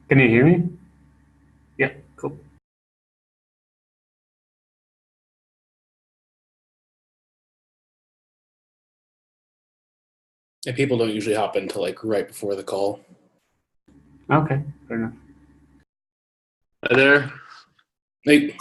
Can you hear me? Yeah, cool. Yeah, people don't usually hop into like right before the call. Okay, fair enough. Hi there. Hey.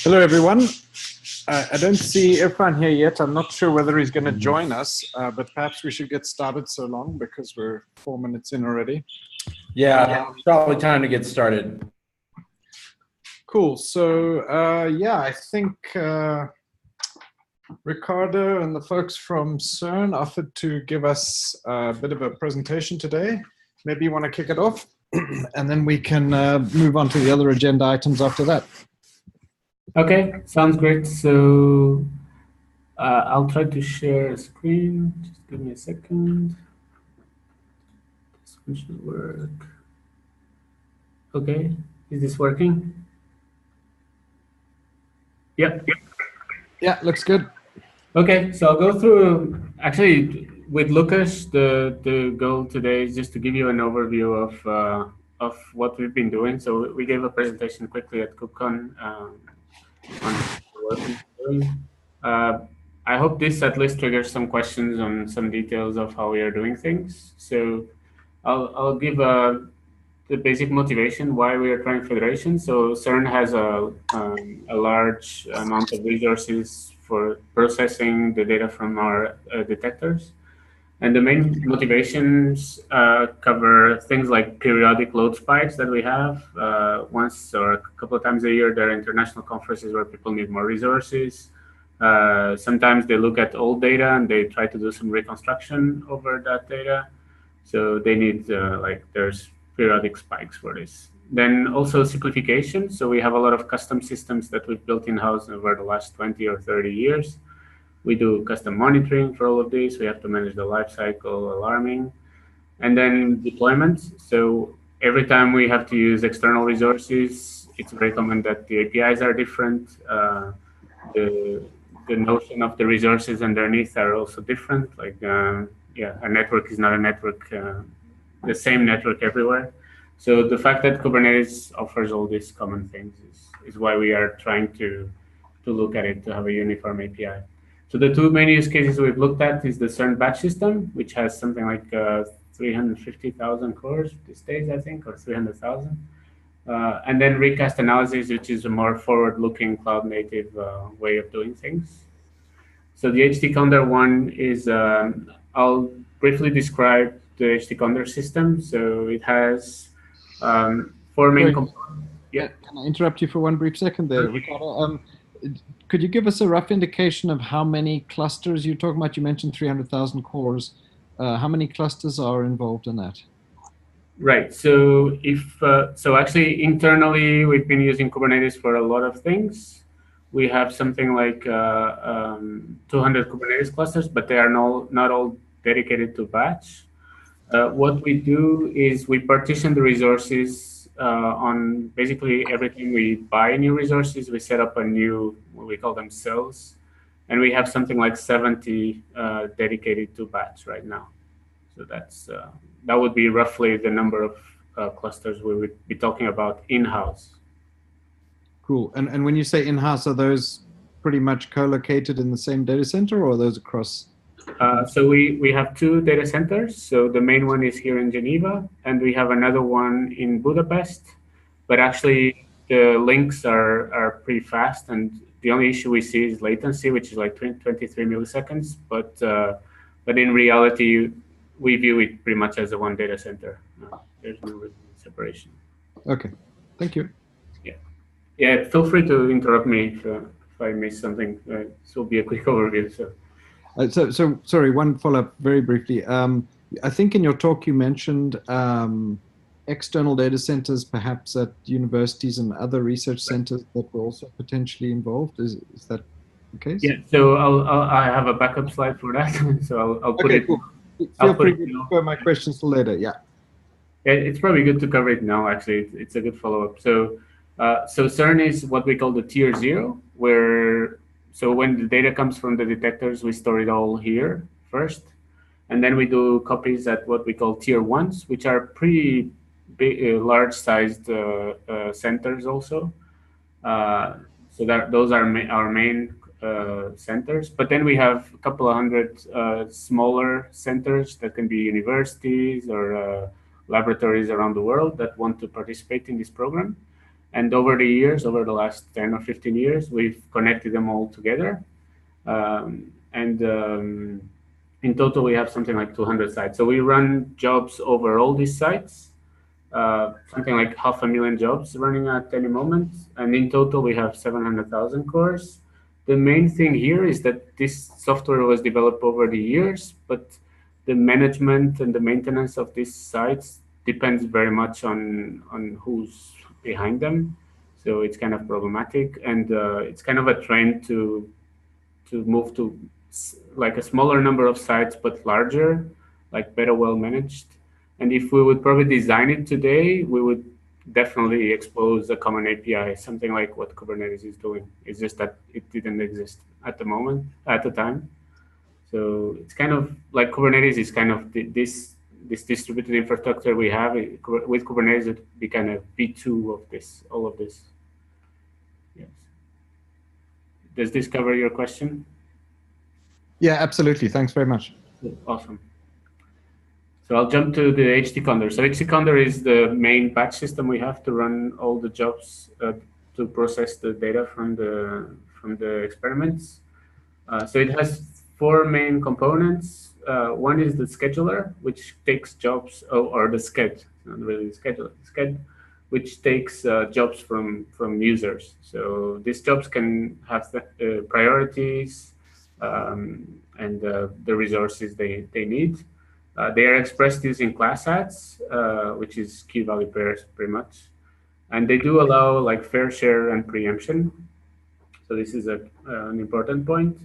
Hello, everyone. I don't see Irfan here yet. I'm not sure whether he's going to join us, but perhaps we should get started so long because we're 4 minutes in already. Yeah, probably time to get started. Cool. So, yeah, I think Ricardo and the folks from CERN offered to give us a bit of a presentation today. Maybe you want to kick it off, and then we can move on to the other agenda items after that. Okay, sounds great. So I'll try to share a screen. Just give me a second. This one should work. Okay, is this working? Yep. Yeah, looks good. Okay, so I'll go through, actually, with Lucas, the goal today is just to give you an overview of what we've been doing. So we gave a presentation quickly at KubeCon on the work we've been doing. I hope this at least triggers some questions on some details of how we are doing things. So I'll give the basic motivation why we are trying federation. So CERN has a large amount of resources for processing the data from our detectors. And the main motivations cover things like periodic load spikes that we have. Once or a couple of times a year, there are international conferences where people need more resources. Sometimes they look at old data and they try to do some reconstruction over that data. So they need there's periodic spikes for this. Then also simplification. So we have a lot of custom systems that we've built in-house over the last 20 or 30 years. We do custom monitoring for all of these. We have to manage the lifecycle alarming. And then deployments. So every time we have to use external resources, it's very common that the APIs are different. The notion of the resources underneath are also different. A network is not a network, the same network everywhere. So the fact that Kubernetes offers all these common things is why we are trying to look at it to have a uniform API. So the two main use cases we've looked at is the CERN batch system, which has something like 350,000 cores these days, I think, or 300,000. And then recast analysis, which is a more forward-looking cloud-native way of doing things. So the HT Condor one is, I'll briefly describe the HT Condor system. So it has four main components. Yeah. Can I interrupt you for one brief second there, Ricardo? Could you give us a rough indication of how many clusters you're talking about? You mentioned 300,000 cores. How many clusters are involved in that? Right. So so actually internally we've been using Kubernetes for a lot of things. We have something like 200 Kubernetes clusters, but they are not all dedicated to batch. What we do is we partition the resources on basically every time we buy new resources, we set up a new, what we call them cells, and we have something like 70 dedicated to batch right now. So that would be roughly the number of clusters we would be talking about in-house. Cool. And when you say in-house, are those pretty much co-located in the same data center, or are those across? So we have two data centers. So the main one is here in Geneva, and we have another one in Budapest. But actually, the links are pretty fast, and the only issue we see is latency, which is like 23 milliseconds. But in reality, we view it pretty much as a one data center. There's no separation. Okay, thank you. Yeah, feel free to interrupt me if I miss something. This will be a quick overview. So sorry, one follow-up very briefly. I think in your talk you mentioned external data centers, perhaps at universities and other research centers that were also potentially involved. Is that the case? Yeah, so I have a backup slide for that. So I'll put it. Cool. Feel free to refer my questions till later. Yeah. It's probably good to cover it now. Actually, it's a good follow-up. So CERN is what we call the tier 0, so when the data comes from the detectors, we store it all here first, and then we do copies at what we call tier 1s, which are pretty big, large-sized centers also. So those are our main centers. But then we have a couple of hundred smaller centers that can be universities or laboratories around the world that want to participate in this program. And over the years, over the last 10 or 15 years, we've connected them all together. In total, we have something like 200 sites. So we run jobs over all these sites, something like 500,000 jobs running at any moment. And in total, we have 700,000 cores. The main thing here is that this software was developed over the years, but the management and the maintenance of these sites depends very much on who's behind them. So it's kind of problematic, and it's kind of a trend to move to like a smaller number of sites, but larger, like better well managed. And if we would probably design it today, we would definitely expose a common API, something like what Kubernetes is doing. It's just that it didn't exist at the time. So it's kind of like Kubernetes is kind of this distributed infrastructure we have with Kubernetes. It would be kind of V2 of all of this. Yes. Does this cover your question? Yeah, absolutely. Thanks very much. Awesome. So I'll jump to the HT Condor. So HT Condor is the main batch system we have to run all the jobs to process the data from the experiments. So it has 4 main components. One is the scheduler, which takes jobs, or the sched, not really the scheduler. Sched which takes jobs from users. So these jobs can have the priorities and the resources they need. They are expressed using class ads, which is key value pairs pretty much. And they do allow like fair share and preemption. So this is an important point.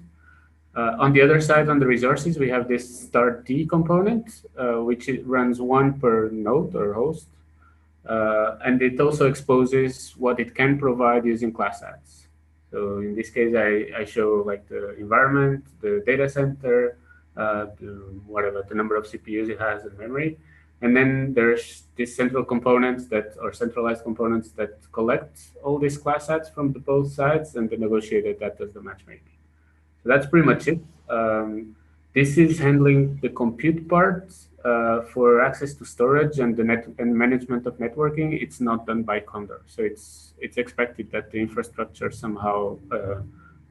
On the other side, on the resources, we have this start D component, which runs one per node or host. And it also exposes what it can provide using class ads. So in this case, I show like the environment, the data center, the number of CPUs it has and memory. And then there's these central components or centralized components that collect all these class ads from both sides, and the negotiator that does the matchmaking. So that's pretty much it. This is handling the compute part for access to storage and the management of networking. It's not done by Condor, so it's expected that the infrastructure somehow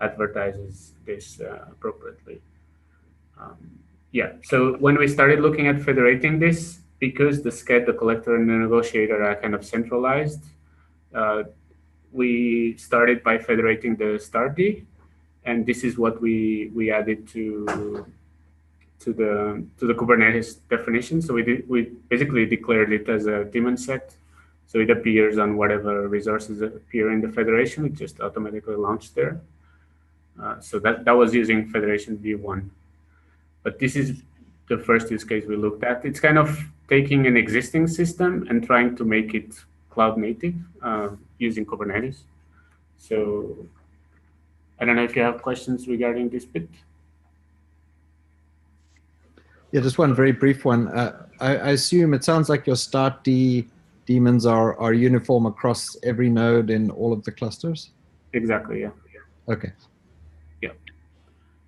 advertises this appropriately. Yeah. So when we started looking at federating this, because the SCED, the collector, and the negotiator are kind of centralized, we started by federating the start D. And this is what we added to the Kubernetes definition. So we basically declared it as a daemon set. So it appears on whatever resources appear in the federation. It just automatically launched there. So that was using Federation V1. But this is the first use case we looked at. It's kind of taking an existing system and trying to make it cloud native using Kubernetes. So I don't know if you have questions regarding this bit. Yeah, just one very brief one. I assume it sounds like your start D daemons are uniform across every node in all of the clusters? Exactly, yeah. Okay. Yeah.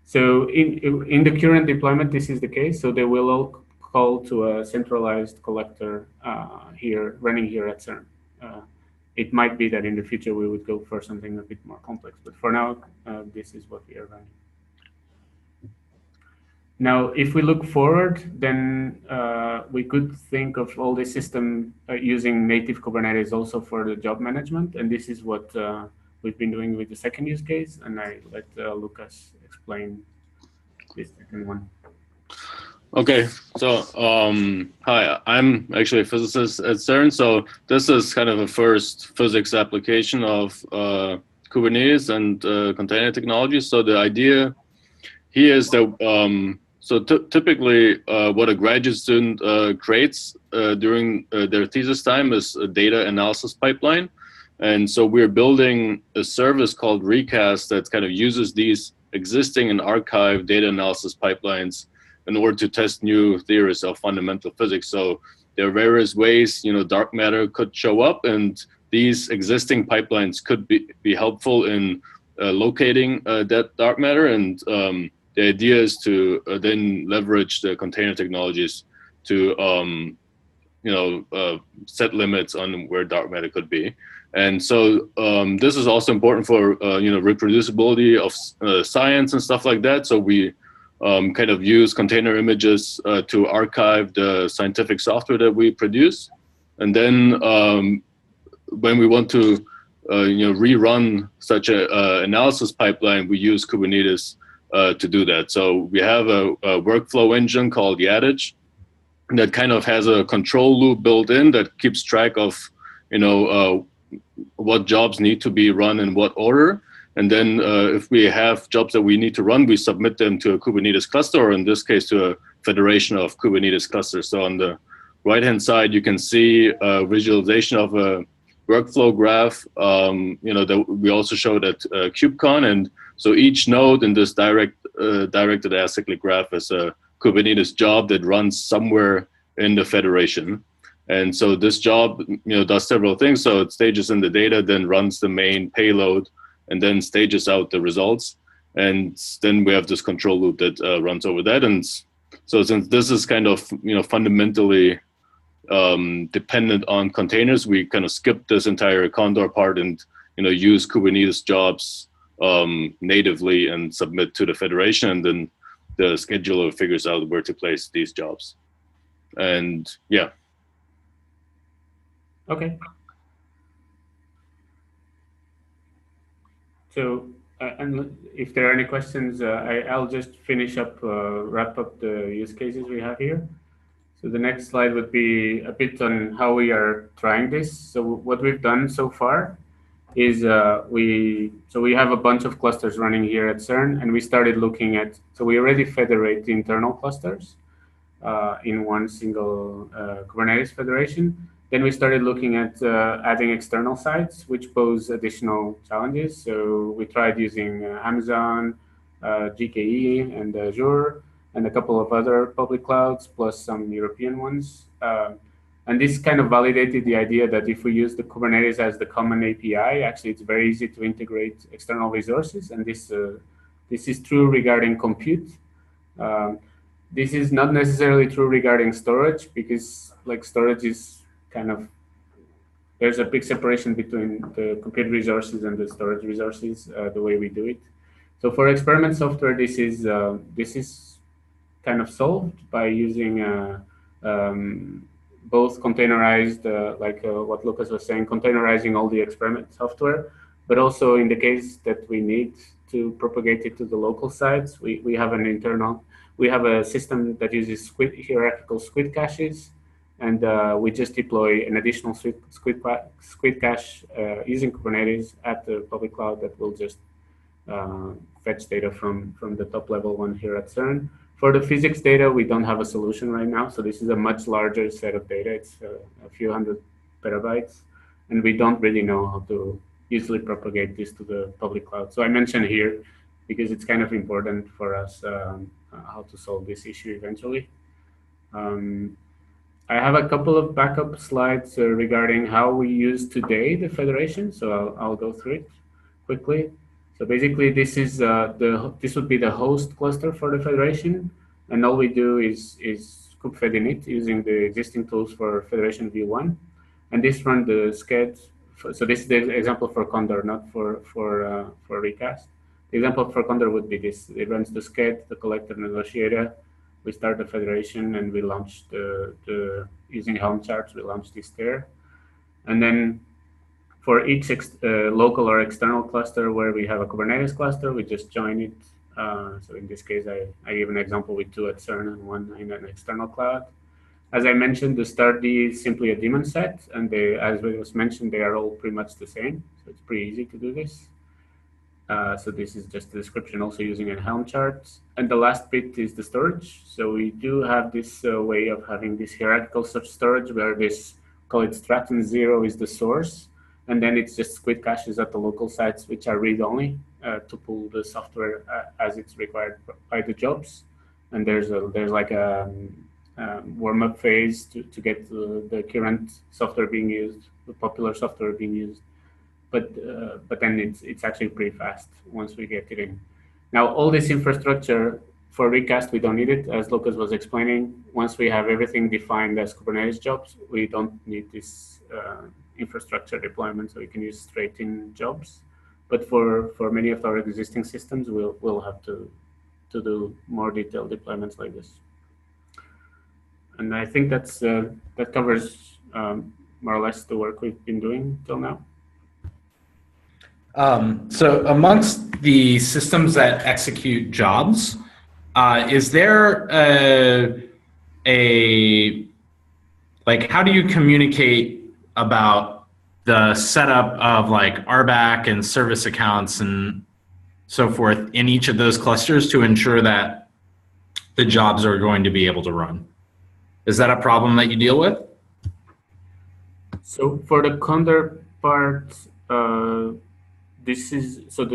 So in the current deployment, this is the case. So they will all call to a centralized collector running here at CERN. It might be that in the future we would go for something a bit more complex, but for now, this is what we are running. Now, if we look forward, then we could think of all the system using native Kubernetes also for the job management, and this is what we've been doing with the second use case, and I let Lucas explain this second one. Okay, so hi, I'm actually a physicist at CERN. So this is kind of a first physics application of Kubernetes and container technology. So the idea here is that typically what a graduate student creates during their thesis time is a data analysis pipeline. And so we're building a service called Recast that kind of uses these existing and archived data analysis pipelines in order to test new theories of fundamental physics. So there are various ways, dark matter could show up, and these existing pipelines could be helpful in locating that dark matter. And the idea is to then leverage the container technologies to, set limits on where dark matter could be. And so this is also important for, reproducibility of science and stuff like that. So we kind of use container images to archive the scientific software that we produce. And then when we want to rerun such a analysis pipeline, we use Kubernetes to do that. So we have a workflow engine called Yadage that kind of has a control loop built in that keeps track of what jobs need to be run in what order. And then if we have jobs that we need to run, we submit them to a Kubernetes cluster, or in this case, to a federation of Kubernetes clusters. So on the right-hand side, you can see a visualization of a workflow graph, that we also showed at KubeCon. And so each node in this directed acyclic graph is a Kubernetes job that runs somewhere in the federation. And so this job, does several things. So it stages in the data, then runs the main payload, and then stages out the results. And then we have this control loop that runs over that. And so since this is kind of, fundamentally dependent on containers, we kind of skip this entire Condor part and, use Kubernetes jobs natively and submit to the federation. And then the scheduler figures out where to place these jobs. And yeah. Okay. So, and if there are any questions, I'll just finish up, wrap up the use cases we have here. So the next slide would be a bit on how we are trying this. So what we've done so far is we have a bunch of clusters running here at CERN, and we started looking at, so we already federate the internal clusters in one single Kubernetes federation. Then we started looking at adding external sites, which pose additional challenges. So we tried using Amazon, GKE, and Azure, and a couple of other public clouds, plus some European ones. And this kind of validated the idea that if we use the Kubernetes as the common API, actually it's very easy to integrate external resources. And this is true regarding compute. This is not necessarily true regarding storage, because like storage is kind of, there's a big separation between the compute resources and the storage resources, the way we do it. So for experiment software, this is kind of solved by using both containerized, like what Lucas was saying, containerizing all the experiment software, but also in the case that we need to propagate it to the local sites, we have a system that uses hierarchical squid caches, and we just deploy an additional squid cache using Kubernetes at the public cloud that will just fetch data from the top level one here at CERN. For the physics data, we don't have a solution right now. So this is a much larger set of data. It's a few hundred petabytes. And we don't really know how to easily propagate this to the public cloud. So I mentioned here, because it's kind of important for us how to solve this issue eventually. I have a couple of backup slides regarding how we use today the federation. So I'll go through it quickly. So basically, this is this would be the host cluster for the federation, and all we do is kubefed init using the existing tools for Federation V1, and this runs the sched. So this is the example for Condor, not for Recast. The example for Condor would be this: it runs the sched, the collector negotiator. We start the federation, and we launch the using Helm charts. We launch this there, and then for each local or external cluster where we have a Kubernetes cluster, we just join it. So in this case, I give an example with 2 at CERN and 1 in an external cloud. As I mentioned, the start D is simply a daemon set, and as was mentioned, they are all pretty much the same. So it's pretty easy to do this. So this is just the description, also using a Helm chart. And the last bit is the storage. So we do have this way of having this hierarchical storage where this, call it stratum 0, is the source. And then it's just squid caches at the local sites, which are read-only to pull the software as it's required by the jobs. And there's like a warm-up phase to get the current software being used, the popular software being used. But then it's actually pretty fast once we get it in. Now, all this infrastructure for Recast, we don't need it. As Lucas was explaining, once we have everything defined as Kubernetes jobs, we don't need this infrastructure deployment, so we can use straight-in jobs. But for many of our existing systems, we'll have to do more detailed deployments like this. And I think that covers more or less the work we've been doing till now. So amongst the systems that execute jobs, is there like, how do you communicate about the setup of like RBAC and service accounts and so forth in each of those clusters to ensure that the jobs are going to be able to run? Is that a problem that you deal with? So for the Condor part, the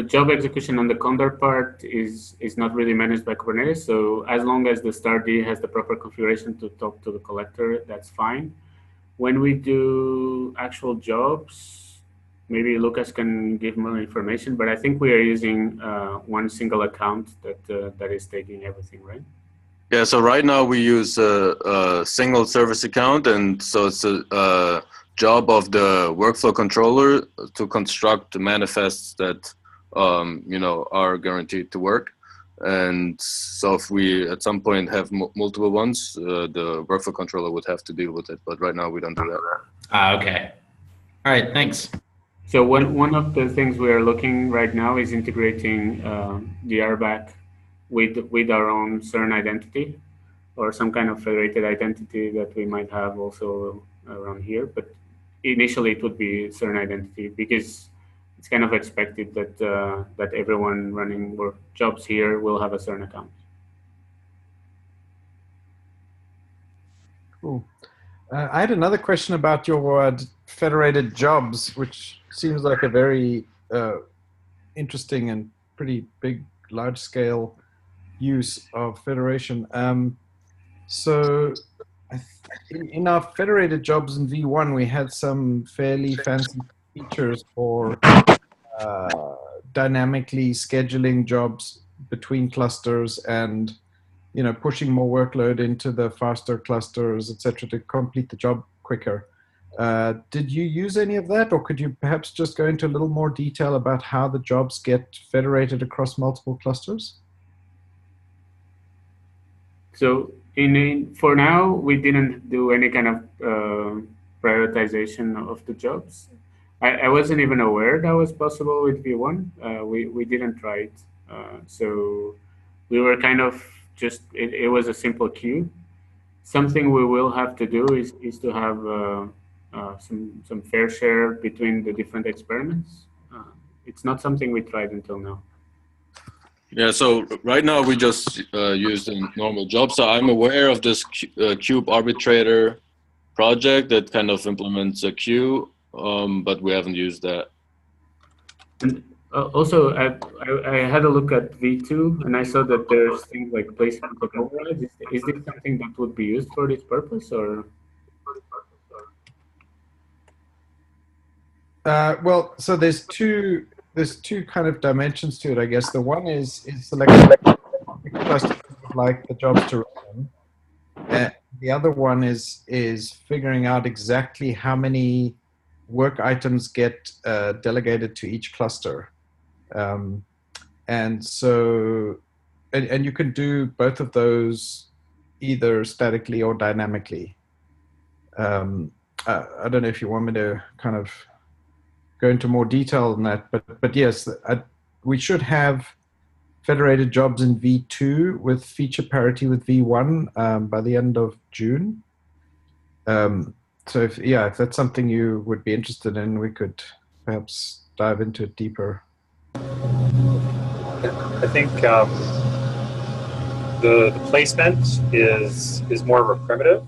job execution on the Condor part is not really managed by Kubernetes. So as long as the start D has the proper configuration to talk to the collector, that's fine. When we do actual jobs, maybe Lucas can give more information, but I think we are using one single account that is taking everything, right? Yeah, so right now we use a single service account, and so it's a job of the workflow controller to construct manifests that are guaranteed to work. And so if we at some point have multiple ones, the workflow controller would have to deal with it. But right now we don't do that. Okay. All right, thanks. So one of the things we are looking right now is integrating the RBAC with our own CERN identity, or some kind of federated identity that we might have also around here. But initially, it would be CERN identity, because it's kind of expected that that everyone running work jobs here will have a CERN account. Cool. I had another question about your federated jobs, which seems like a very interesting and pretty big, large-scale use of federation. So in our federated jobs in V1, we had some fairly fancy features for dynamically scheduling jobs between clusters and pushing more workload into the faster clusters, etc., to complete the job quicker. Did you use any of that, or could you perhaps just go into a little more detail about how the jobs get federated across multiple clusters? So for now, we didn't do any kind of prioritization of the jobs. I wasn't even aware that was possible with V1. We didn't try it. So we were kind of just, it was a simple queue. Something we will have to do is to have some fair share between the different experiments. It's not something we tried until now. Yeah, so right now we just use the normal job. So I'm aware of this Cube Arbitrator project that kind of implements a queue, but we haven't used that. And also, I had a look at V2, and I saw that there's things like placement of overrides. Is this something that would be used for this purpose, or? Well, so there's two kind of dimensions to it, I guess. The one is selecting clusters like the jobs to run. The other one is figuring out exactly how many work items get delegated to each cluster. And so, and you can do both of those either statically or dynamically. I don't know if you want me to kind of go into more detail on that, but yes, we should have federated jobs in V2 with feature parity with V1 by the end of June. So if that's something you would be interested in, we could perhaps dive into it deeper. I think the placement is more of a primitive,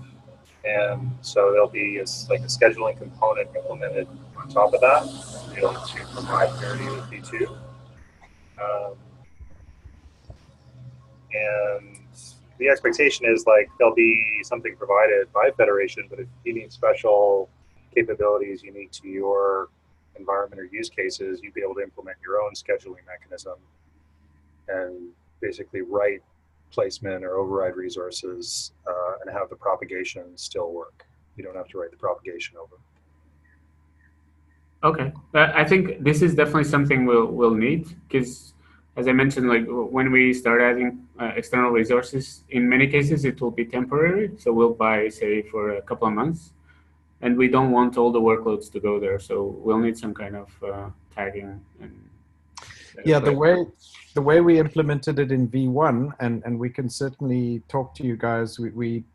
and so there'll be like a scheduling component implemented on top of that, to be able to provide parity with V2. And the expectation is like there'll be something provided by Federation, but if you need special capabilities unique to your environment or use cases, you'd be able to implement your own scheduling mechanism and basically write placement or override resources and have the propagation still work. You don't have to write the propagation over. Okay, I think this is definitely something we'll need, because as I mentioned, like when we start adding external resources, in many cases it will be temporary. So we'll buy, say, for a couple of months, and we don't want all the workloads to go there. So we'll need some kind of tagging. And yeah, the way we implemented it in V1, and we can certainly talk to you guys. We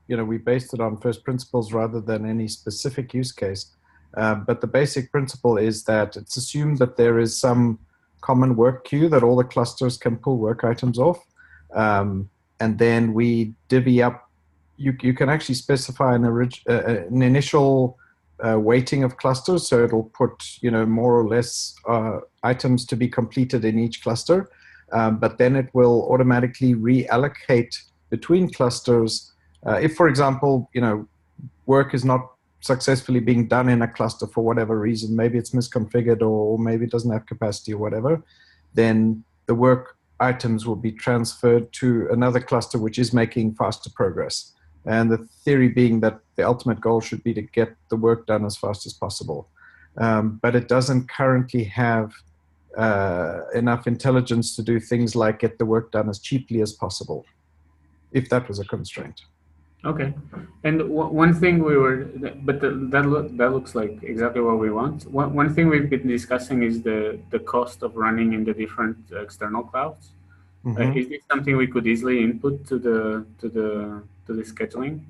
based it on first principles rather than any specific use case. But the basic principle is that it's assumed that there is some common work queue that all the clusters can pull work items off. And then we divvy up, you can actually specify an initial weighting of clusters. So it'll put, more or less items to be completed in each cluster. But then it will automatically reallocate between clusters. If, for example, work is not successfully being done in a cluster for whatever reason, maybe it's misconfigured or maybe it doesn't have capacity or whatever, then the work items will be transferred to another cluster which is making faster progress. And the theory being that the ultimate goal should be to get the work done as fast as possible. But it doesn't currently have enough intelligence to do things like get the work done as cheaply as possible, if that was a constraint. Okay, and one thing we were, but that looks like exactly what we want. One thing we've been discussing is the cost of running in the different external clouds. Mhm. Is this something we could easily input to the scheduling?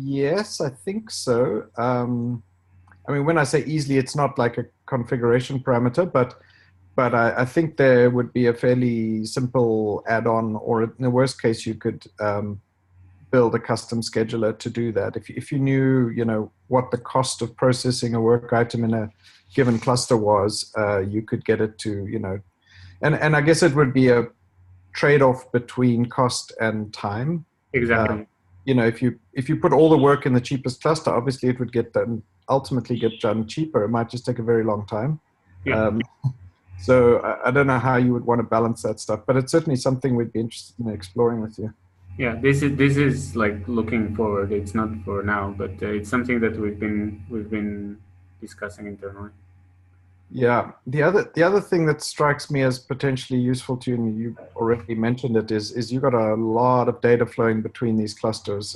Yes, I think so. I mean, when I say easily, it's not like a configuration parameter, but I think there would be a fairly simple add-on, or in the worst case, you could build a custom scheduler to do that. If you knew, what the cost of processing a work item in a given cluster was, you could get it to, and I guess it would be a trade-off between cost and time. Exactly. If you put all the work in the cheapest cluster, obviously it would ultimately get done cheaper. It might just take a very long time. Yeah. So I don't know how you would want to balance that stuff, but it's certainly something we'd be interested in exploring with you. Yeah, this is like looking forward. It's not for now, but it's something that we've been discussing internally. Yeah. The other thing that strikes me as potentially useful to you, and you already mentioned it, is you got a lot of data flowing between these clusters,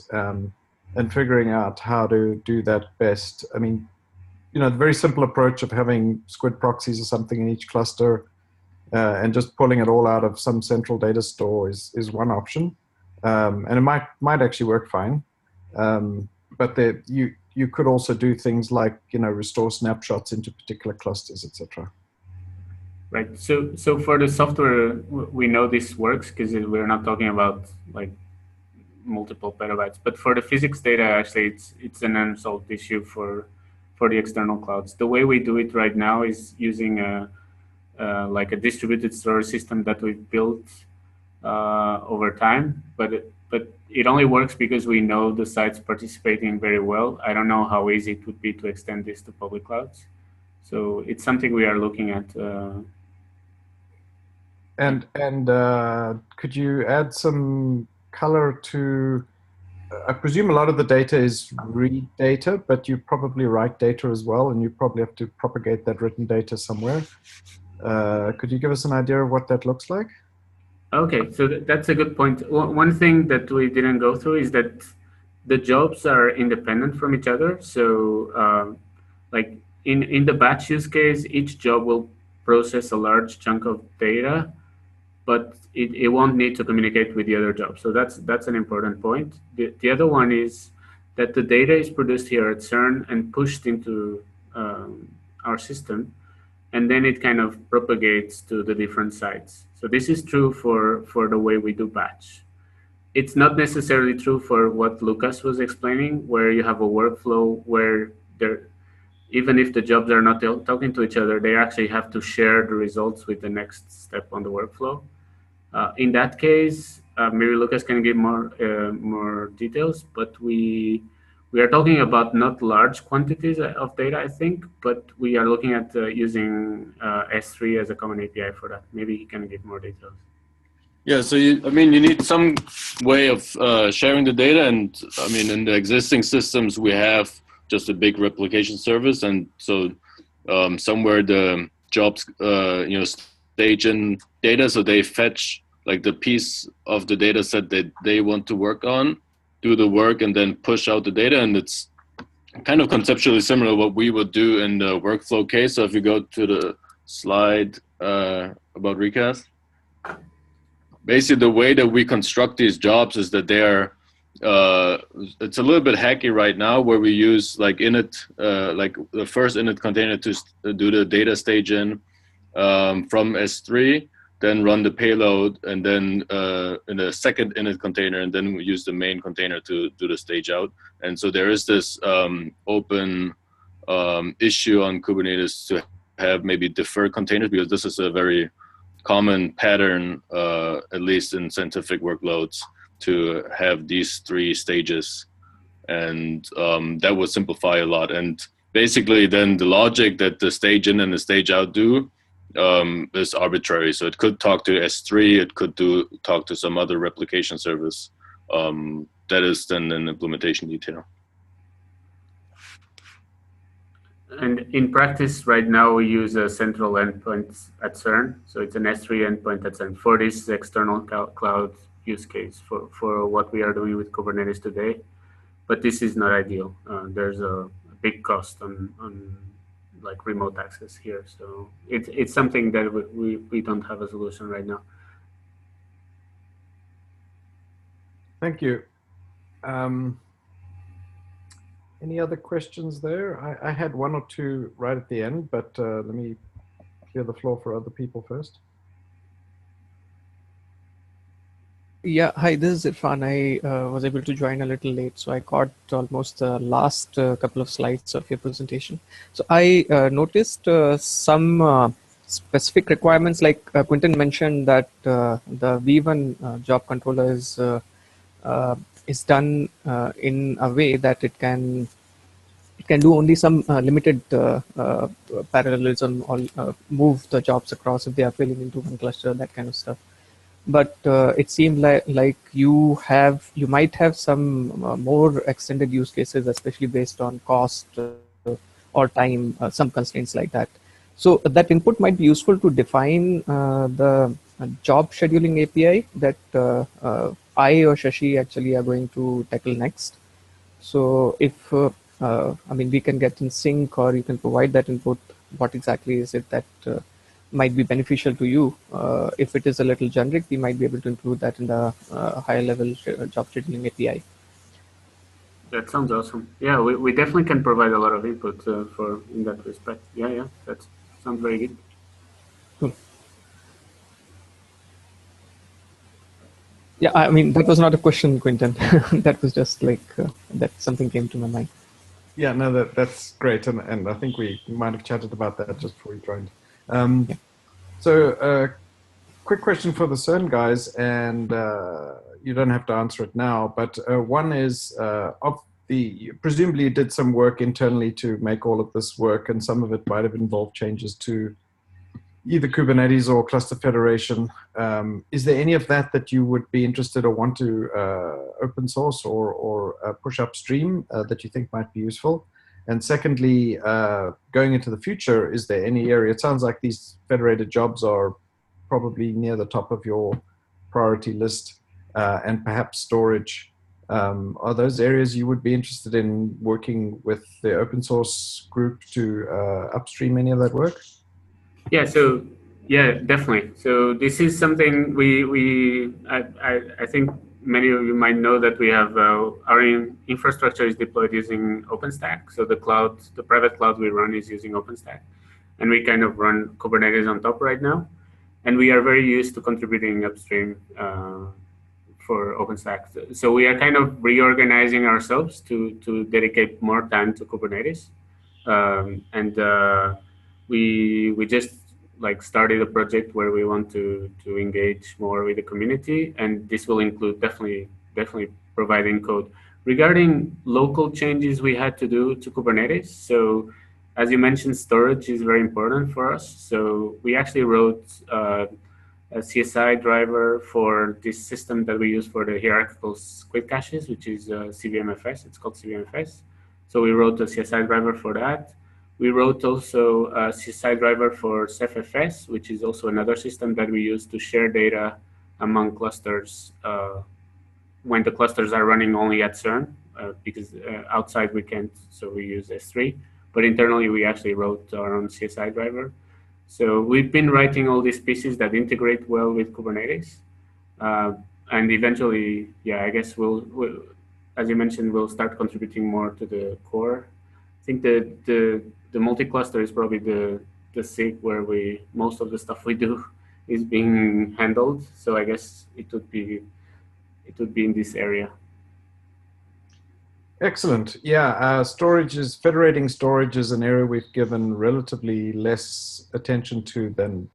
and figuring out how to do that best. I mean, the very simple approach of having squid proxies or something in each cluster, and just pulling it all out of some central data store is one option, and it might actually work fine. But you could also do things like restore snapshots into particular clusters, etc. Right. So for the software, we know this works because we're not talking about like multiple petabytes. But for the physics data, actually, it's an unsolved issue for the external clouds. The way we do it right now is using like a distributed storage system that we've built over time, but it only works because we know the sites participating very well. I don't know how easy it would be to extend this to public clouds. So it's something we are looking at. And could you add some color to? I presume a lot of the data is read data, but you probably write data as well, and you probably have to propagate that written data somewhere. Could you give us an idea of what that looks like? Okay, so that's a good point. One thing that we didn't go through is that the jobs are independent from each other. So, like in the batch use case, each job will process a large chunk of data, but it won't need to communicate with the other job. So that's an important point. The other one is that the data is produced here at CERN and pushed into our system, and then it kind of propagates to the different sites. So this is true for the way we do batch. It's not necessarily true for what Lucas was explaining, where you have a workflow where there, even if the jobs are not talking to each other, they actually have to share the results with the next step on the workflow. In that case, maybe Lucas can give more details, but we are talking about not large quantities of data, I think, but we are looking at using S3 as a common API for that. Maybe he can give more details. Yeah, so you need some way of sharing the data, and I mean, in the existing systems we have just a big replication service, and so somewhere the jobs stage in data, so they fetch like the piece of the data set that they want to work on, do the work, and then push out the data. And it's kind of conceptually similar to what we would do in the workflow case. So if you go to the slide about recast, basically the way that we construct these jobs is that they are it's a little bit hacky right now, where we use like init, like the first init container to do the data stage in from S3, then run the payload, and then in a second init container, and then we use the main container to do the stage out. And so there is this open issue on Kubernetes to have maybe deferred containers, because this is a very common pattern, at least in scientific workloads, to have these three stages. And that would simplify a lot. And basically then the logic that the stage in and the stage out do is arbitrary. So it could talk to S3, it could talk to some other replication service. That is then an implementation detail. And in practice right now, we use a central endpoint at CERN. So it's an S3 endpoint at CERN for this external cloud use case for what we are doing with Kubernetes today. But this is not ideal. There's a big cost on like remote access here. So it's something that we don't have a solution right now. Thank you. Any other questions there? I had one or two right at the end, but let me clear the floor for other people first. Yeah, hi, this is Irfan. I was able to join a little late, so I caught almost the last couple of slides of your presentation. So I noticed some specific requirements, like Quinton mentioned that the V1 job controller is done in a way that it can do only some limited parallelism or move the jobs across if they are failing into one cluster, that kind of stuff. But it seemed like you might have some more extended use cases, especially based on cost or time, some constraints like that. So that input might be useful to define the job scheduling API that I or Shashi actually are going to tackle next. So if I mean, we can get in sync, or you can provide that input, what exactly is it that might be beneficial to you. If it is a little generic, we might be able to include that in the higher level job scheduling API. That sounds awesome. Yeah, we definitely can provide a lot of input for in that respect. Yeah, that sounds very good. Cool. Yeah, I mean, that was not a question, Quinton. That was just like that something came to my mind. Yeah, no, that's great, and I think we might have chatted about that just before you joined. Yeah. So, quick question for the CERN guys, and you don't have to answer it now, but one is, presumably you did some work internally to make all of this work, and some of it might have involved changes to either Kubernetes or cluster federation. Is there any of that you would be interested or want to open source or push upstream that you think might be useful? And secondly, going into the future, is there any area? It sounds like these federated jobs are probably near the top of your priority list, and perhaps storage. Are those areas you would be interested in working with the open source group to upstream any of that work? Yeah, so yeah, definitely. So this is something I think many of you might know that we have our infrastructure is deployed using OpenStack. So the private cloud we run is using OpenStack, and we kind of run Kubernetes on top right now. And we are very used to contributing upstream for OpenStack. So we are kind of reorganizing ourselves to dedicate more time to Kubernetes, and we just like started a project where we want to engage more with the community, and this will include definitely providing code regarding local changes we had to do to Kubernetes. So as you mentioned, storage is very important for us. So we actually wrote a CSI driver for this system that we use for the hierarchical squid caches, which is CVMFS. It's called CVMFS. So we wrote a CSI driver for that. We wrote also a CSI driver for CephFS, which is also another system that we use to share data among clusters when the clusters are running only at CERN, because outside we can't, so we use S3. But internally, we actually wrote our own CSI driver. So we've been writing all these pieces that integrate well with Kubernetes. And eventually, yeah, I guess we'll, as you mentioned, we'll start contributing more to the core. I think the multi-cluster is probably the SIG where most of the stuff we do is being handled. So I guess it would be in this area. Excellent. Yeah, federating storage is an area we've given relatively less attention to than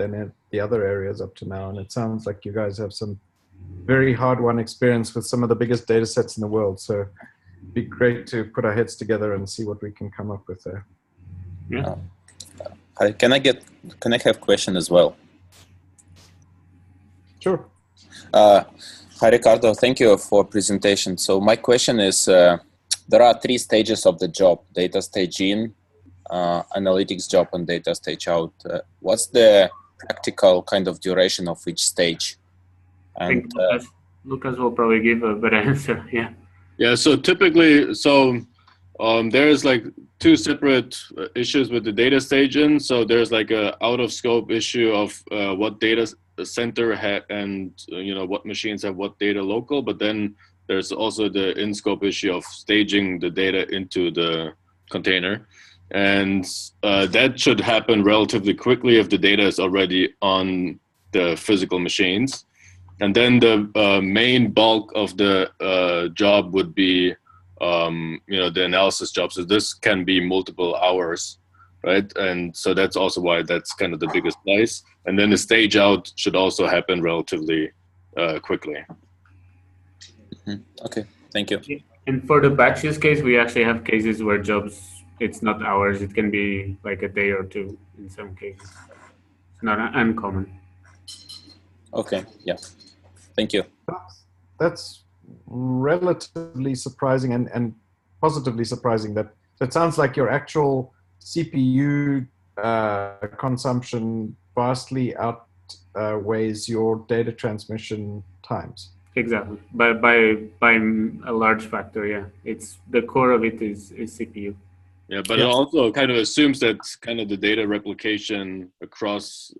the other areas up to now. And it sounds like you guys have some very hard-won experience with some of the biggest data sets in the world. So it'd be great to put our heads together and see what we can come up with there. Yeah. Can I have a question as well? Sure. Hi, Ricardo. Thank you for presentation. So my question is, there are 3 stages of the job: data stage in, analytics job, and data stage out. What's the practical kind of duration of each stage? And Lucas will probably give a better answer. Yeah. Yeah. So typically, there's like two separate issues with the data staging. So there's like a out of scope issue of what data center and what machines have what data local, but then there's also the in scope issue of staging the data into the container, and that should happen relatively quickly if the data is already on the physical machines. And then the main bulk of the job would be the analysis job. So this can be multiple hours, right? And so that's also why that's kind of the biggest slice. And then the stage out should also happen relatively quickly. Okay, thank you. And for the batch use case, we actually have cases where jobs, it's not hours, it can be like a day or two in some cases. It's not uncommon. Okay, yeah, thank you. That's relatively surprising and positively surprising. That sounds like your actual CPU consumption vastly outweighs your data transmission times. Exactly, by a large factor. Yeah, it's the core of it is CPU. Yeah, but it also kind of assumes that kind of the data replication across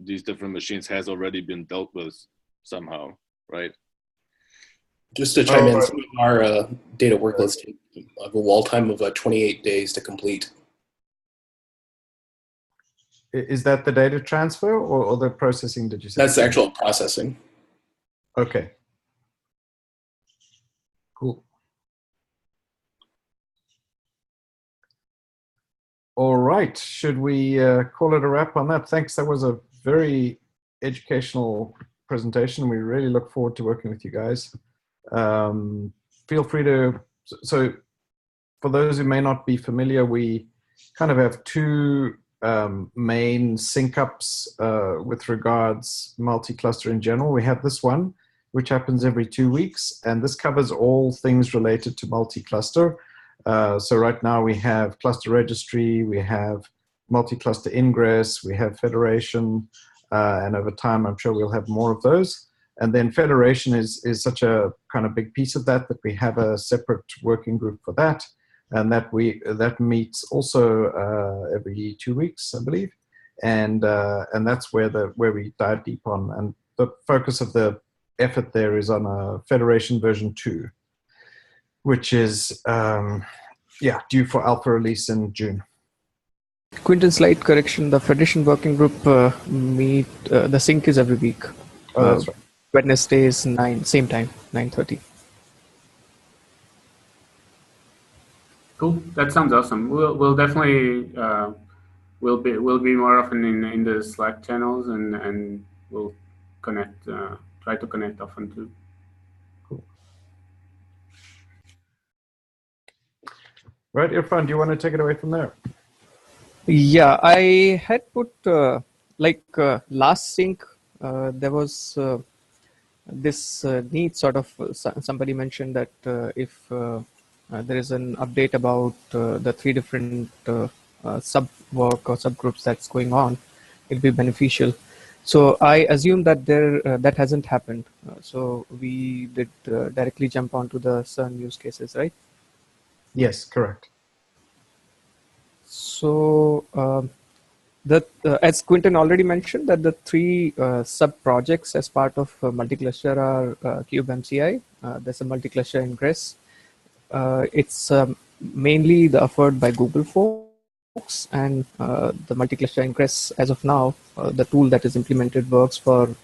these different machines has already been dealt with somehow, right? Just to chime in, some of our data workloads have a wall time of 28 days to complete. Is that the data transfer or the processing, did you say? That's the actual processing. Okay. Cool. All right. Should we call it a wrap on that? Thanks. That was a very educational presentation. We really look forward to working with you guys. Feel free to, so for those who may not be familiar, we kind of have two main sync ups with regards multi-cluster in general. We have this one, which happens every 2 weeks, and this covers all things related to multi-cluster. So right now we have cluster registry, we have multi-cluster ingress, we have federation, and over time I'm sure we'll have more of those. And then federation is such a kind of big piece of that we have a separate working group for that, and that meets also every 2 weeks, I believe, and that's where we dive deep on, and the focus of the effort there is on Federation version 2, which is due for alpha release in June. Quinton, slight correction. The Federation Working Group the sync is every week. Oh, that's right. Wednesdays, same time, 9:30. Cool. That sounds awesome. We'll definitely we'll be more often in the Slack channels, and we'll connect. Try to connect often too. Cool. Right, Irfan, do you want to take it away from there? Yeah, I had put last sync. There was this need sort of. Somebody mentioned that if there is an update about the 3 different sub work or subgroups that's going on, it'll be beneficial. So I assume that that hasn't happened. So we did directly jump onto the CERN use cases, right? Yes, correct. So as Quinton already mentioned, that the 3 sub-projects as part of multi-cluster are kubemci. There's a multi-cluster ingress. It's mainly the effort by Google folks, and the multi-cluster ingress as of now, the tool that is implemented works for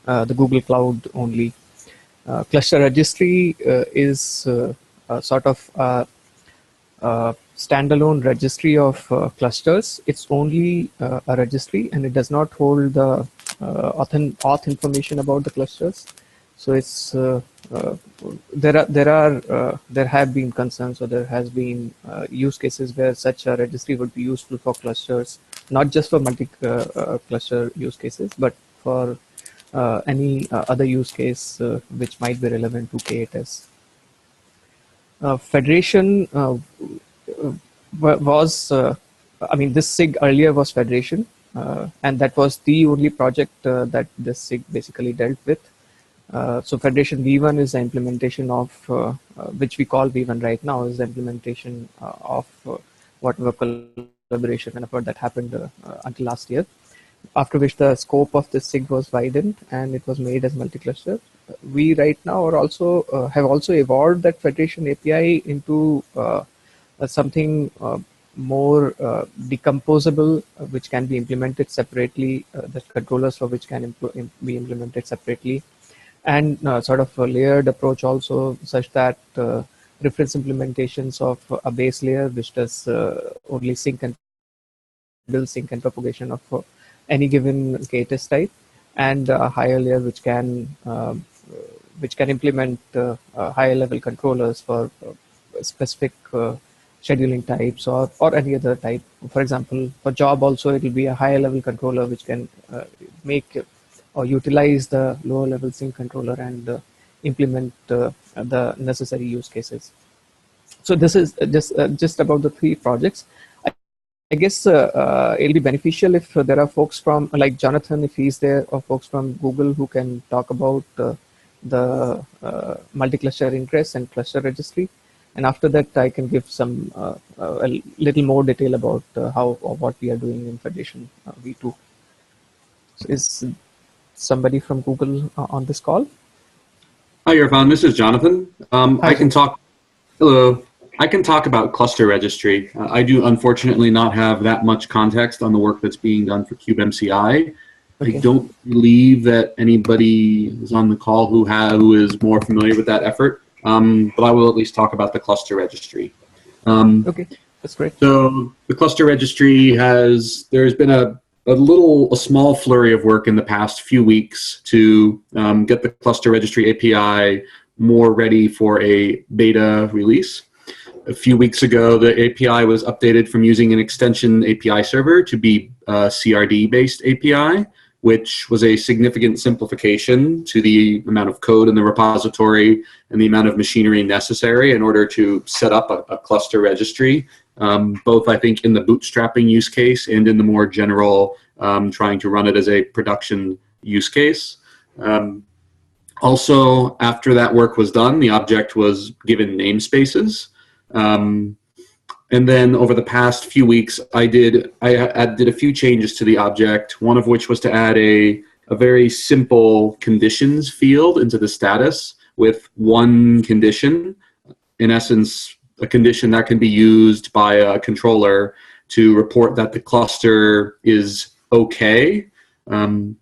the Google Cloud only. Cluster registry is sort of a standalone registry of clusters. It's only a registry, and it does not hold the auth information about the clusters. So it's there have been concerns, or there has been use cases where such a registry would be useful for clusters, not just for multi-cluster use cases, but for any other use case which might be relevant to K8s. Federation was, this SIG earlier was Federation, and that was the only project that this SIG basically dealt with. So Federation V1 is the implementation of, which we call V1 right now, is the implementation of whatever collaboration and effort that happened until last year. After which the scope of the SIG was widened and it was made as multi-cluster. We right now are also have also evolved that Federation API into something more decomposable, which can be implemented separately, the controllers for which can be implemented separately, and sort of a layered approach also, such that reference implementations of a base layer which does only sync and build sync and propagation of any given k-test type, and a higher layer which can implement higher level controllers for specific scheduling types or any other type. For example, for job also it will be a higher level controller which can make or utilize the lower level sync controller and implement the necessary use cases. So this is just about the 3 projects. I guess it'll be beneficial if there are folks from, like Jonathan, if he's there, or folks from Google who can talk about the multi-cluster ingress and cluster registry. And after that, I can give some a little more detail about how or what we are doing in Federation V2. So is somebody from Google on this call? Hi, Irfan. This is Jonathan. I can talk. Hello. I can talk about cluster registry. I do unfortunately not have that much context on the work that's being done for kubemci. Okay. I don't believe that anybody is on the call who is more familiar with that effort, but I will at least talk about the cluster registry. Okay, that's great. So the cluster registry there's been a small flurry of work in the past few weeks to get the cluster registry API more ready for a beta release. A few weeks ago, the API was updated from using an extension API server to be a CRD-based API, which was a significant simplification to the amount of code in the repository and the amount of machinery necessary in order to set up a cluster registry, both I think in the bootstrapping use case and in the more general trying to run it as a production use case. Also, after that work was done, the object was given namespaces. And then over the past few weeks, I did a few changes to the object, one of which was to add a very simple conditions field into the status with one condition, in essence, a condition that can be used by a controller to report that the cluster is okay,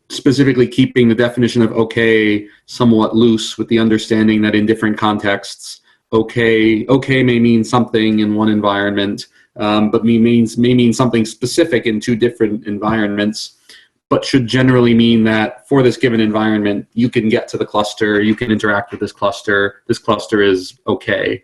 specifically keeping the definition of okay somewhat loose with the understanding that in different contexts, okay may mean something in one environment, but may mean something specific in 2 different environments, but should generally mean that for this given environment, you can get to the cluster, you can interact with this cluster is okay.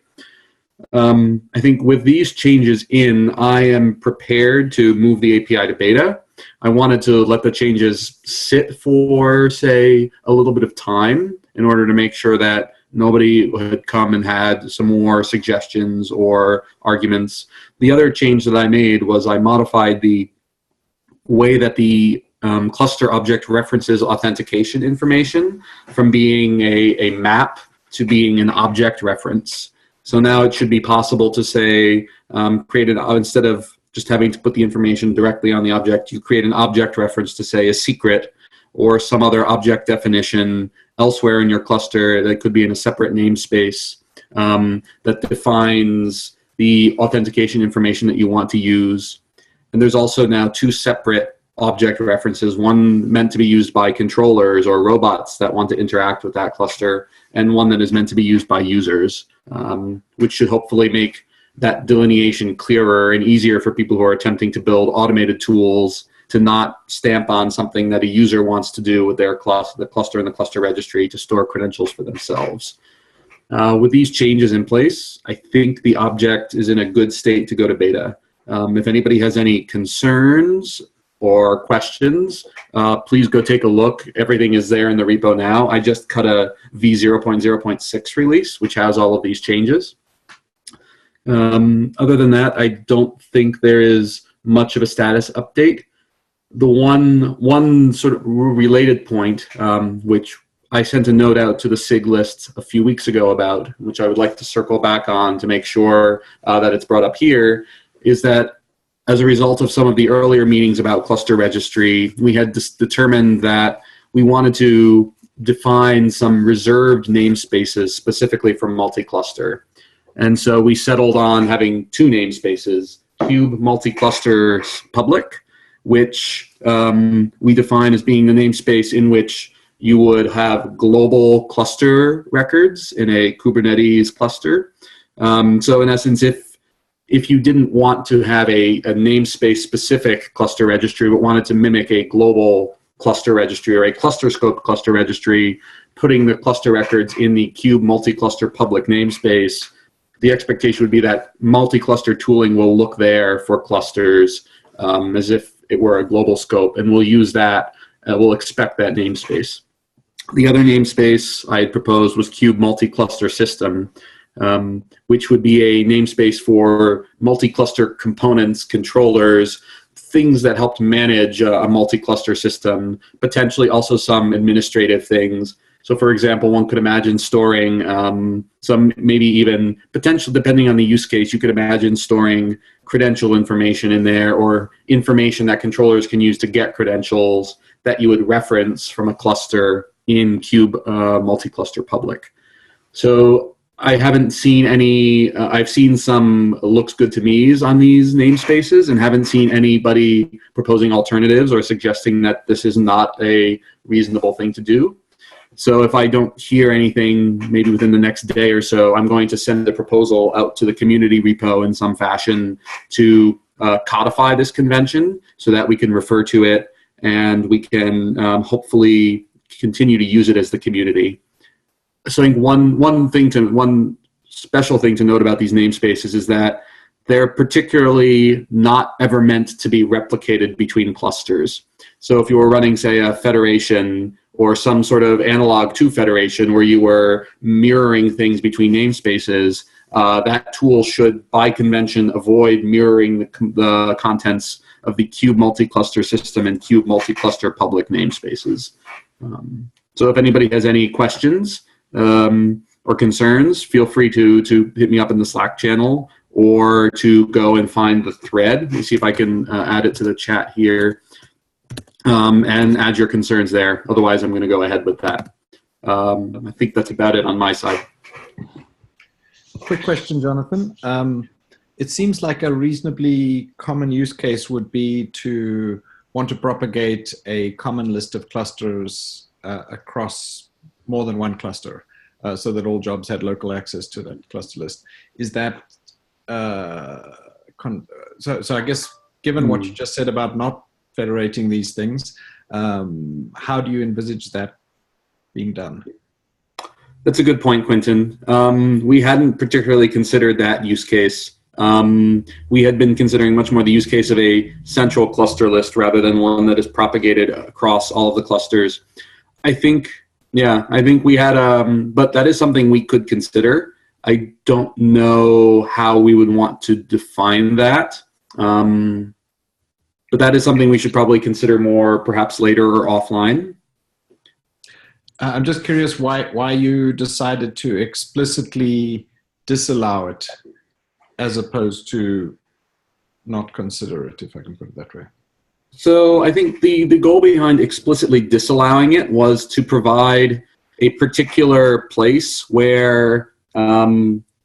I think with these changes I am prepared to move the API to beta. I wanted to let the changes sit for, say, a little bit of time in order to make sure that nobody had come and had some more suggestions or arguments. The other change that I made was I modified the way that the cluster object references authentication information from being a map to being an object reference. So now it should be possible to say, instead of just having to put the information directly on the object, you create an object reference to say a secret or some other object definition elsewhere in your cluster that could be in a separate namespace that defines the authentication information that you want to use. And there's also now 2 separate object references, one meant to be used by controllers or robots that want to interact with that cluster, and one that is meant to be used by users, which should hopefully make that delineation clearer and easier for people who are attempting to build automated tools to not stamp on something that a user wants to do with their the cluster and the cluster registry to store credentials for themselves. With these changes in place, I think the object is in a good state to go to beta. If anybody has any concerns or questions, please go take a look. Everything is there in the repo now. I just cut a v0.0.6 release, which has all of these changes. Other than that, I don't think there is much of a status update. The one sort of related point, which I sent a note out to the SIG list a few weeks ago about, which I would like to circle back on to make sure that it's brought up here, is that as a result of some of the earlier meetings about cluster registry, we had determined that we wanted to define some reserved namespaces specifically for multi-cluster. And so we settled on having two namespaces, Kube Multicluster Public, which we define as being the namespace in which you would have global cluster records in a Kubernetes cluster. So in essence, if you didn't want to have a namespace specific cluster registry, but wanted to mimic a global cluster registry or a cluster scope cluster registry, putting the cluster records in the Kube Multicluster Public namespace, the expectation would be that multi-cluster tooling will look there for clusters as if it were a global scope, and we'll use that, we'll expect that namespace. The other namespace I had proposed was Kube Multicluster System, which would be a namespace for multi-cluster components, controllers, things that helped manage a multi-cluster system, potentially also some administrative things. So for example, one could imagine storing some, maybe even potential, depending on the use case, you could imagine storing credential information in there, or information that controllers can use to get credentials that you would reference from a cluster in Kube Multicluster Public. So I haven't seen any, I've seen some looks good to me's on these namespaces and haven't seen anybody proposing alternatives or suggesting that this is not a reasonable thing to do. So if I don't hear anything, maybe within the next day or so, I'm going to send the proposal out to the community repo in some fashion to codify this convention so that we can refer to it and we can hopefully continue to use it as the community. So I think one special thing to note about these namespaces is that they're particularly not ever meant to be replicated between clusters. So if you were running, say, a federation or some sort of analog to federation where you were mirroring things between namespaces, that tool should, by convention, avoid mirroring the contents of the Kube Multicluster System and Kube Multicluster Public namespaces. So if anybody has any questions or concerns, feel free to hit me up in the Slack channel or to go and find the thread. Let me see if I can add it to the chat here. And add your concerns there. Otherwise, I'm going to go ahead with that. I think that's about it on my side. Quick question, Jonathan. It seems like a reasonably common use case would be to want to propagate a common list of clusters across more than one cluster so that all jobs had local access to that cluster list. Is that, so I guess given what you just said about not federating these things, how do you envisage that being done? That's a good point, Quentin. We hadn't particularly considered that use case. We had been considering much more the use case of a central cluster list rather than one that is propagated across all of the clusters. I think we had, but that is something we could consider. I don't know how we would want to define that. But that is something we should probably consider more, perhaps later or offline. I'm just curious why you decided to explicitly disallow it as opposed to not consider it, if I can put it that way. So I think the goal behind explicitly disallowing it was to provide a particular place where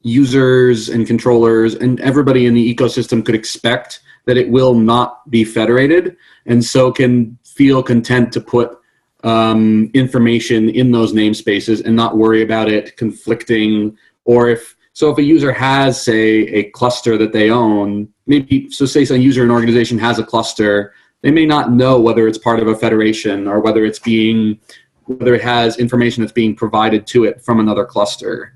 users and controllers and everybody in the ecosystem could expect that it will not be federated, and so can feel content to put information in those namespaces and not worry about it conflicting. Or if a user has, say, a cluster that they own, maybe, so say some user in an organization has a cluster, they may not know whether it's part of a federation or whether it has information that's being provided to it from another cluster.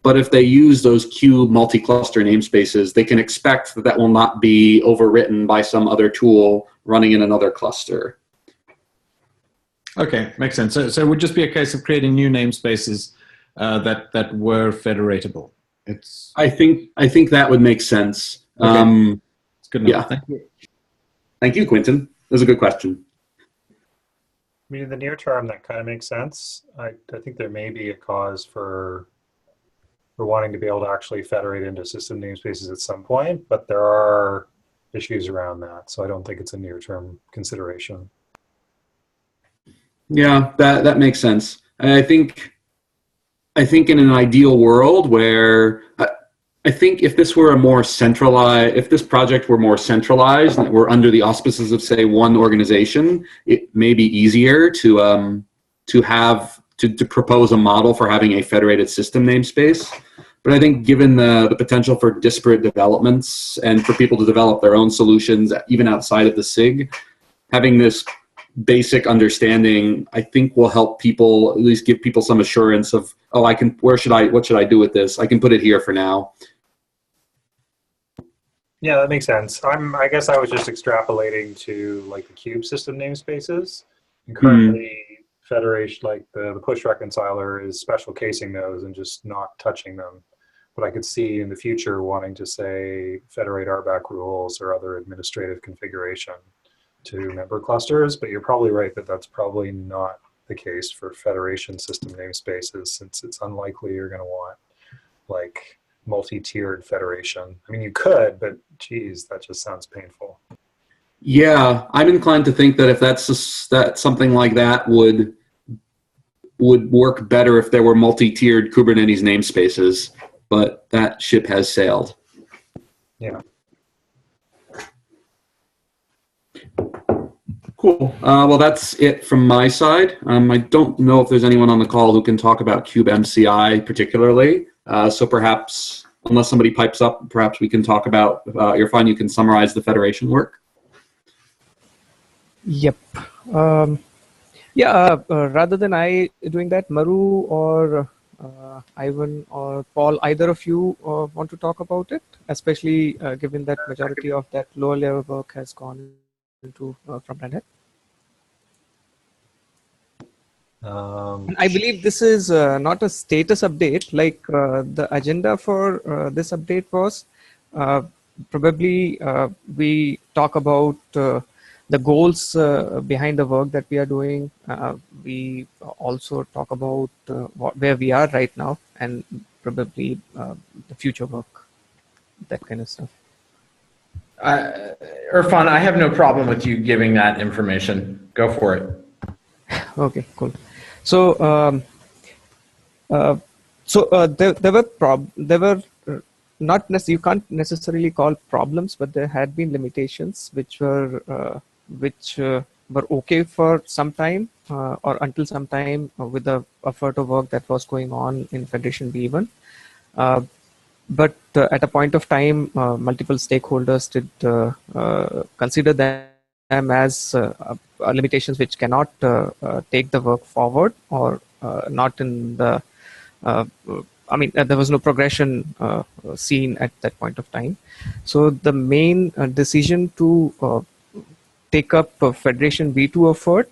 But if they use those Kube multi-cluster namespaces, they can expect that that will not be overwritten by some other tool running in another cluster. Okay, makes sense. So it would just be a case of creating new namespaces that were federatable. I think that would make sense. Okay. It's good enough. Yeah. Thank you. Thank you, Quentin. That was a good question. mean, in the near term, that kind of makes sense. I think there may be a cause for wanting to be able to actually federate into system namespaces at some point, but there are issues around that. So I don't think it's a near-term consideration. Yeah, that makes sense. I think in an ideal world where I think if this were a more centralized, if this project were more centralized and we're under the auspices of, say, one organization, it may be easier to propose a model for having a federated system namespace. But I think given the potential for disparate developments and for people to develop their own solutions, even outside of the SIG, having this basic understanding, I think, will help people, at least give people some assurance of, oh, what should I do with this? I can put it here for now. Yeah, that makes sense. I guess I was just extrapolating to like the cube system namespaces. And currently, Federation, like the push reconciler, is special casing those and just not touching them. But I could see in the future wanting to say federate RBAC rules or other administrative configuration to member clusters. But you're probably right that that's probably not the case for Federation system namespaces, since it's unlikely you're going to want like multi-tiered federation. I mean, you could, but geez, that just sounds painful. Yeah, I'm inclined to think that if that something like that would work better if there were multi-tiered Kubernetes namespaces, but that ship has sailed. Yeah. Cool. Well, that's it from my side. I don't know if there's anyone on the call who can talk about kubemci particularly. So perhaps, unless somebody pipes up, perhaps we can talk about, Irfan, you can summarize the Federation work. Yep. Rather than I doing that, Maru or Ivan or Paul, either of you want to talk about it, especially given that majority of that lower level work has gone into from Red Hat. I believe this is not a status update. Like the agenda for this update was probably we talk about the goals behind the work that we are doing. We also talk about where we are right now and probably the future work, that kind of stuff. Irfan, I have no problem with you giving that information. Go for it. Okay, cool. So, there were not you can't necessarily call problems, but there had been limitations which were okay for some time or until some time with the effort of work that was going on in Federation B1. But at a point of time, multiple stakeholders did consider them as limitations which cannot take the work forward, or not in the there was no progression seen at that point of time. So the main decision to take up Federation V2 effort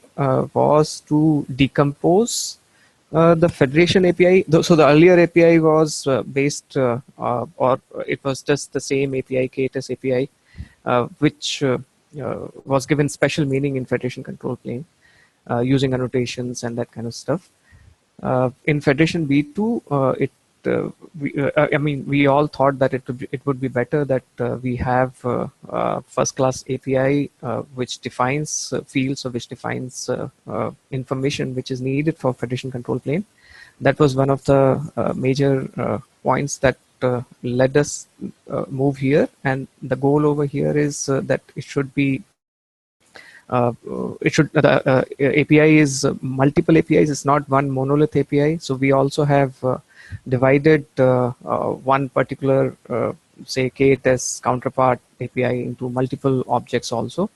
was to decompose the Federation API. So the earlier API was based, or it was just the same API, Kubernetes API, which was given special meaning in Federation control plane using annotations and that kind of stuff. In Federation V2, we all thought that it would be better that we have first-class API which defines fields or which defines information which is needed for Federation control plane. That was one of the major points that led us move here, and the goal over here is that it should be the API is multiple APIs. It's not one monolith API. So we also have divided one particular, say, Kubernetes counterpart API into multiple objects also,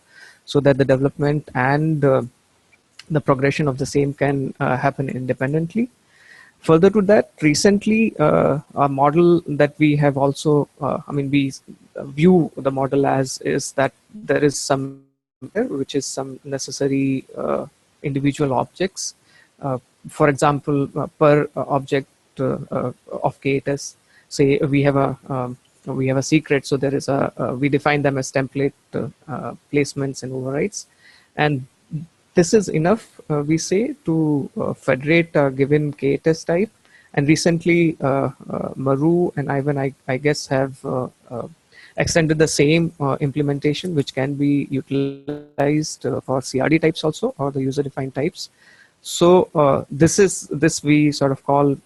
so that the development and the progression of the same can happen independently. Further to that, recently, a model that we have also, we view the model as is that there is some, which is some necessary individual objects. For example, per object of Kubernetes, say we have a secret, so there is we define them as template placements and overrides, and this is enough, we say, to federate a given KTest type. And recently, Maru and Ivan, I guess, have extended the same implementation, which can be utilized for CRD types also, or the user-defined types. So this we sort of call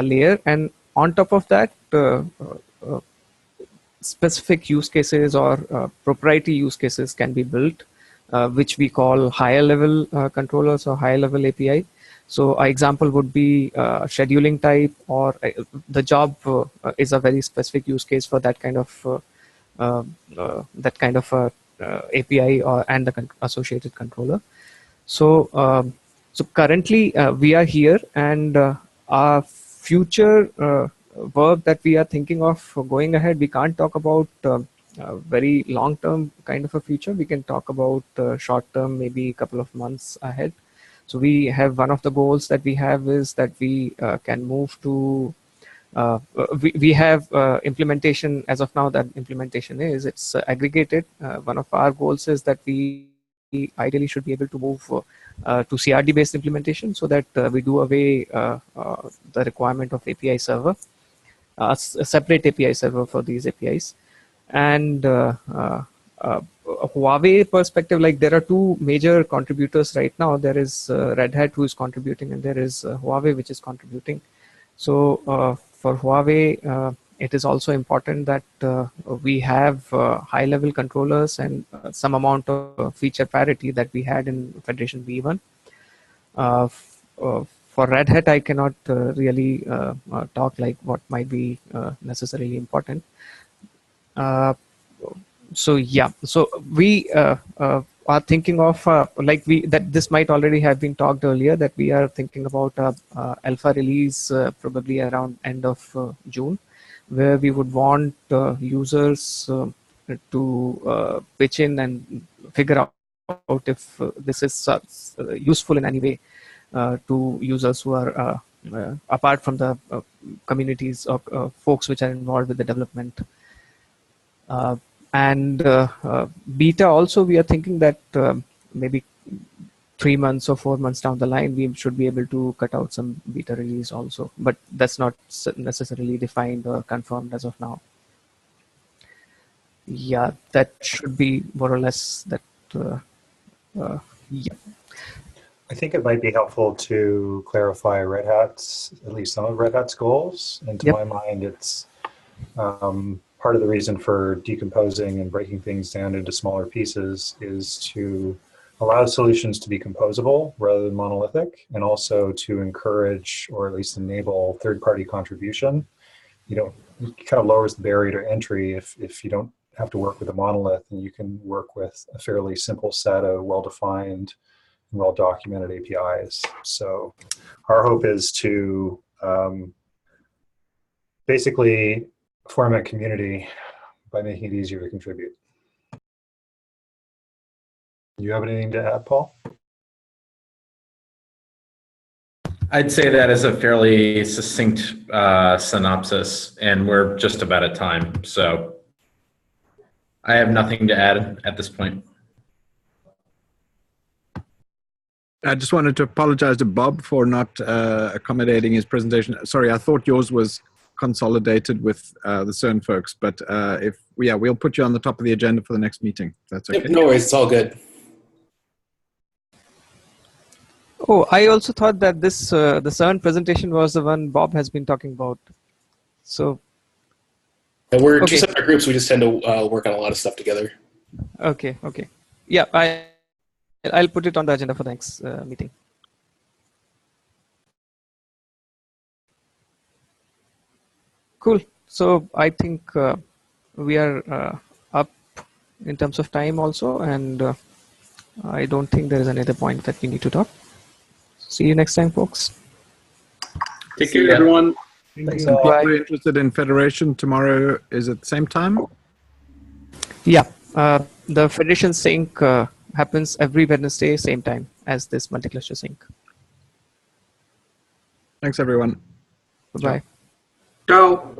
a layer, and on top of that, specific use cases or proprietary use cases can be built, which we call higher level controllers or higher level API. So an example would be scheduling type, or the job is a very specific use case for that kind of API and the associated controller. So so currently we are here, and our future work that we are thinking of going ahead, we can't talk about very long-term kind of a future. We can talk about short-term, maybe a couple of months ahead. So we have, one of the goals that we have is that we can move to we have implementation as of now. That implementation is, it's aggregated. One of our goals is that we ideally should be able to move to CRD based implementation, so that we do away the requirement of API server, a separate API server for these APIs. And Huawei perspective, like, there are two major contributors right now. There is Red Hat, who is contributing, and there is Huawei, which is contributing. So for Huawei, it is also important that we have high-level controllers and some amount of feature parity that we had in Federation V1. For Red Hat, I cannot really talk like what might be necessarily important. So yeah, so we are thinking of that this might already have been talked earlier, that we are thinking about alpha release probably around end of June, where we would want users to pitch in and figure out if this is useful in any way to users who are apart from the communities of folks which are involved with the development. And beta also, we are thinking that maybe 3 months or 4 months down the line, we should be able to cut out some beta release also, but that's not necessarily defined or confirmed as of now. Yeah, that should be more or less that. Yeah. I think it might be helpful to clarify Red Hat's, at least some of Red Hat's goals. And to my mind, it's part of the reason for decomposing and breaking things down into smaller pieces is to allow solutions to be composable rather than monolithic, and also to encourage, or at least enable, third-party contribution. It kind of lowers the barrier to entry if you don't have to work with a monolith, and you can work with a fairly simple set of well-defined and well-documented APIs. So our hope is to basically form a community by making it easier to contribute. You have anything to add, Paul? I'd say that is a fairly succinct synopsis, and we're just about at time. So I have nothing to add at this point. I just wanted to apologize to Bob for not accommodating his presentation. Sorry, I thought yours was consolidated with the CERN folks, but we'll put you on the top of the agenda for the next meeting. That's okay. No worries, it's all good. Oh, I also thought that this the CERN presentation was the one Bob has been talking about. So we're two separate groups. We just tend to work on a lot of stuff together. Okay. Yeah, I'll put it on the agenda for the next meeting. Cool. So I think we are up in terms of time also, and I don't think there is any other point that we need to talk. See you next time, folks. Take care, everyone. Thanks If all. you're interested in Federation, tomorrow is at the same time? Yeah, the Federation sync happens every Wednesday, same time as this multicluster sync. Thanks, everyone. Bye-bye. Ciao.